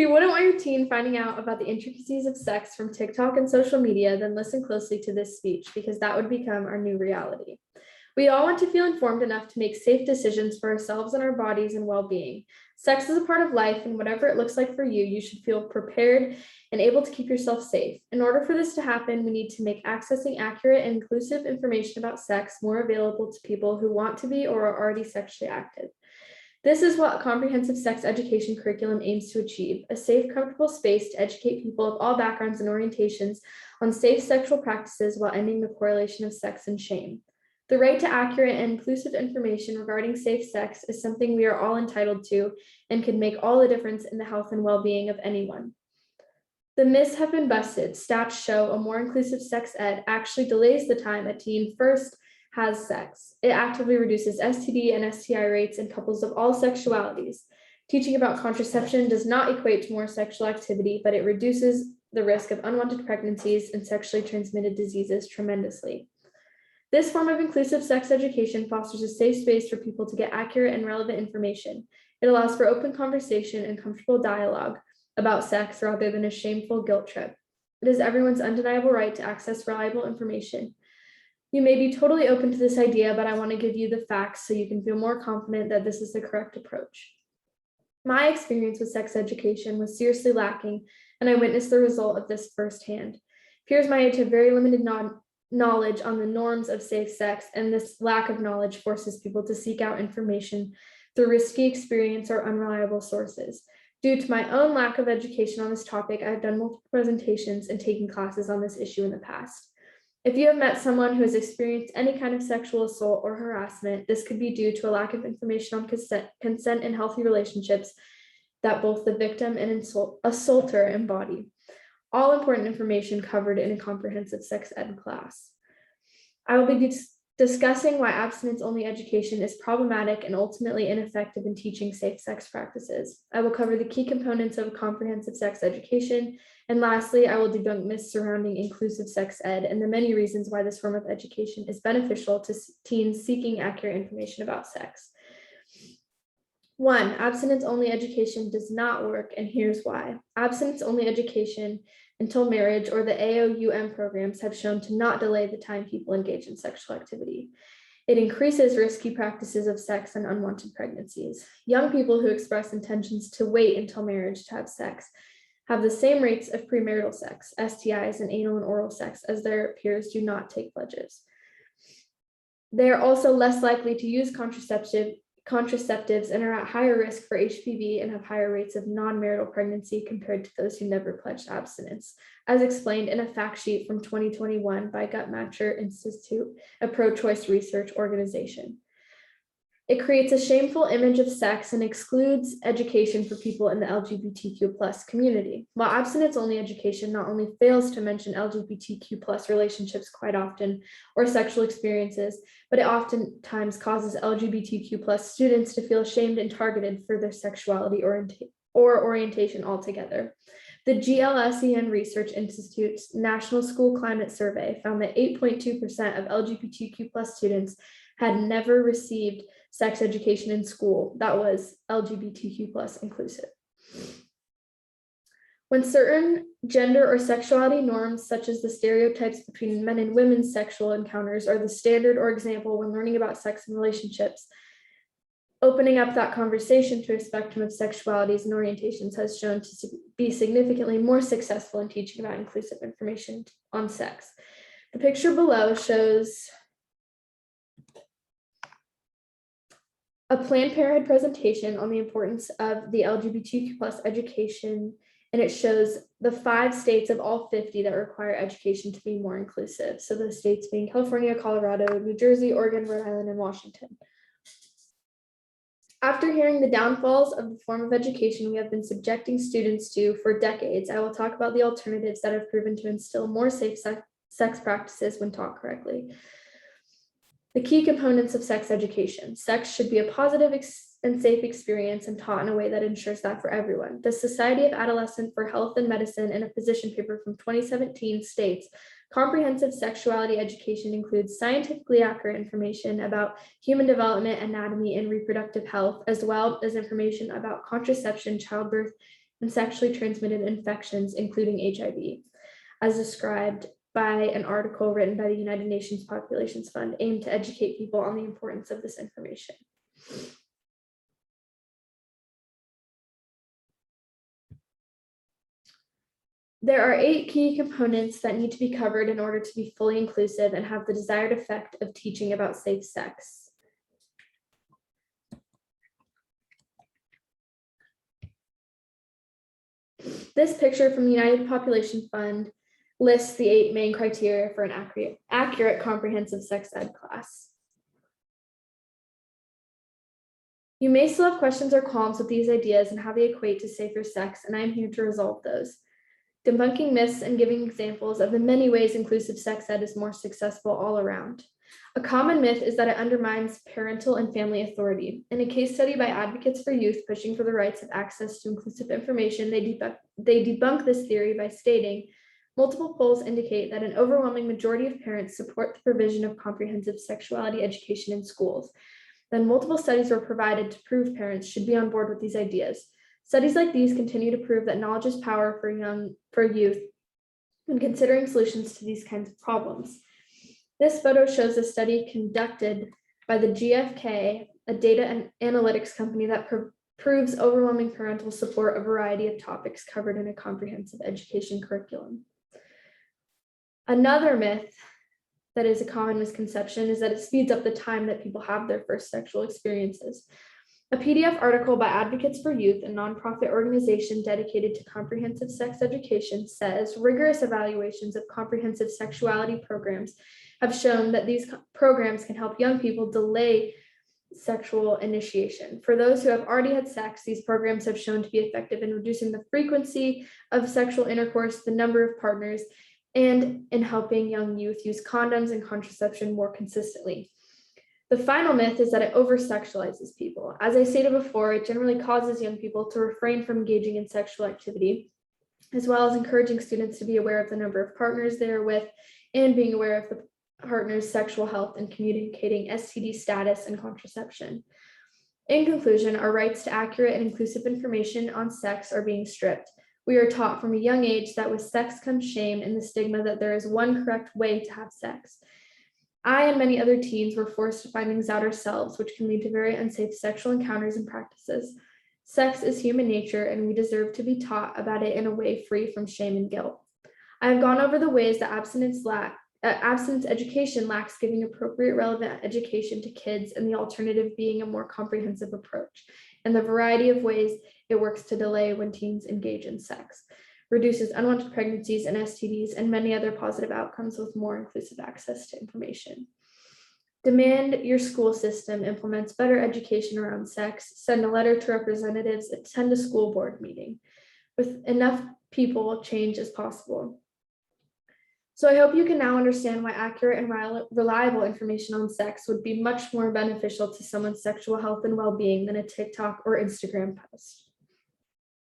you wouldn't want your teen finding out about the intricacies of sex from TikTok and social media, then listen closely to this speech because that would become our new reality. We all want to feel informed enough to make safe decisions for ourselves and our bodies and well-being. Sex is a part of life, and whatever it looks like for you, you should feel prepared and able to keep yourself safe. In order for this to happen, we need to make accessing accurate and inclusive information about sex more available to people who want to be or are already sexually active. This is what comprehensive sex education curriculum aims to achieve: a safe, comfortable space to educate people of all backgrounds and orientations on safe sexual practices while ending the correlation of sex and shame. The right to accurate and inclusive information regarding safe sex is something we are all entitled to and can make all the difference in the health and well-being of anyone. The myths have been busted. Stats show a more inclusive sex ed actually delays the time a teen first has sex. It actively reduces STD and STI rates in couples of all sexualities. Teaching about contraception does not equate to more sexual activity, but it reduces the risk of unwanted pregnancies and sexually transmitted diseases tremendously. This form of inclusive sex education fosters a safe space for people to get accurate and relevant information. It allows for open conversation and comfortable dialogue about sex rather than a shameful guilt trip. It is everyone's undeniable right to access reliable information. You may be totally open to this idea, but I want to give you the facts so you can feel more confident that this is the correct approach. My experience with sex education was seriously lacking, and I witnessed the result of this firsthand. Peers my age have very limited knowledge on the norms of safe sex, and this lack of knowledge forces people to seek out information through risky experience or unreliable sources. Due to my own lack of education on this topic, I have done multiple presentations and taken classes on this issue in the past. If you have met someone who has experienced any kind of sexual assault or harassment, this could be due to a lack of information on consent in healthy relationships that both the victim and assaulter embody. All important information covered in a comprehensive sex ed class. I will be discussing why abstinence-only education is problematic and ultimately ineffective in teaching safe sex practices. I will cover the key components of comprehensive sex education. And lastly, I will debunk myths surrounding inclusive sex ed and the many reasons why this form of education is beneficial to teens seeking accurate information about sex. 1, abstinence-only education does not work, and here's why. Abstinence-only education until marriage or the AOUM programs have shown to not delay the time people engage in sexual activity. It increases risky practices of sex and unwanted pregnancies. Young people who express intentions to wait until marriage to have sex have the same rates of premarital sex, STIs, and anal and oral sex as their peers do not take pledges. They are also less likely to use contraceptives and are at higher risk for HPV and have higher rates of non-marital pregnancy compared to those who never pledged abstinence, as explained in a fact sheet from 2021 by Guttmacher Institute, a pro-choice research organization. It creates a shameful image of sex and excludes education for people in the LGBTQ+ community. While abstinence-only education not only fails to mention LGBTQ+ relationships quite often or sexual experiences, but it oftentimes causes LGBTQ+ students to feel ashamed and targeted for their sexuality or orientation altogether. The GLSEN Research Institute's National School Climate Survey found that 8.2% of LGBTQ+ students had never received sex education in school that was LGBTQ+ inclusive. When certain gender or sexuality norms, such as the stereotypes between men and women's sexual encounters, are the standard or example when learning about sex and relationships, opening up that conversation to a spectrum of sexualities and orientations has shown to be significantly more successful in teaching about inclusive information on sex. The picture below shows a Planned Parenthood presentation on the importance of the LGBTQ+ education, and it shows the 5 states of all 50 that require education to be more inclusive. So the states being California, Colorado, New Jersey, Oregon, Rhode Island, and Washington. After hearing the downfalls of the form of education we have been subjecting students to for decades, I will talk about the alternatives that have proven to instill more safe sex practices when taught correctly. The key components of sex education. Sex should be a positive and safe experience and taught in a way that ensures that for everyone. The Society of Adolescent for Health and Medicine, in a position paper from 2017, states, comprehensive sexuality education includes scientifically accurate information about human development, anatomy, and reproductive health, as well as information about contraception, childbirth, and sexually transmitted infections, including HIV, as described by an article written by the United Nations Populations Fund aimed to educate people on the importance of this information. There are 8 key components that need to be covered in order to be fully inclusive and have the desired effect of teaching about safe sex. This picture from the United Population Fund lists the 8 main criteria for an accurate comprehensive sex ed class. You may still have questions or qualms with these ideas and how they equate to safer sex, and I am here to resolve those. Debunking myths and giving examples of the many ways inclusive sex ed is more successful all around. A common myth is that it undermines parental and family authority. In a case study by Advocates for Youth pushing for the rights of access to inclusive information, they debunk this theory by stating, multiple polls indicate that an overwhelming majority of parents support the provision of comprehensive sexuality education in schools. Then multiple studies were provided to prove parents should be on board with these ideas. Studies like these continue to prove that knowledge is power for youth when considering solutions to these kinds of problems. This photo shows a study conducted by the GfK, a data and analytics company that proves overwhelming parental support a variety of topics covered in a comprehensive education curriculum. Another myth that is a common misconception is that it speeds up the time that people have their first sexual experiences. A PDF article by Advocates for Youth, a nonprofit organization dedicated to comprehensive sex education, says rigorous evaluations of comprehensive sexuality programs have shown that these programs can help young people delay sexual initiation. For those who have already had sex, these programs have shown to be effective in reducing the frequency of sexual intercourse, the number of partners, and in helping young youth use condoms and contraception more consistently. The final myth is that it over-sexualizes people. As I stated before, it generally causes young people to refrain from engaging in sexual activity, as well as encouraging students to be aware of the number of partners they are with and being aware of the partner's sexual health and communicating STD status and contraception. In conclusion, our rights to accurate and inclusive information on sex are being stripped. We are taught from a young age that with sex comes shame and the stigma that there is one correct way to have sex. I and many other teens were forced to find things out ourselves, which can lead to very unsafe sexual encounters and practices. Sex is human nature, and we deserve to be taught about it in a way free from shame and guilt. I have gone over the ways that abstinence education lacks giving appropriate, relevant education to kids, and the alternative being a more comprehensive approach, and the variety of ways it works to delay when teens engage in sex, reduces unwanted pregnancies and STDs, and many other positive outcomes with more inclusive access to information. Demand your school system implements better education around sex, send a letter to representatives, attend a school board meeting. With enough people, change is possible. So I hope you can now understand why accurate and reliable information on sex would be much more beneficial to someone's sexual health and well-being than a TikTok or Instagram post.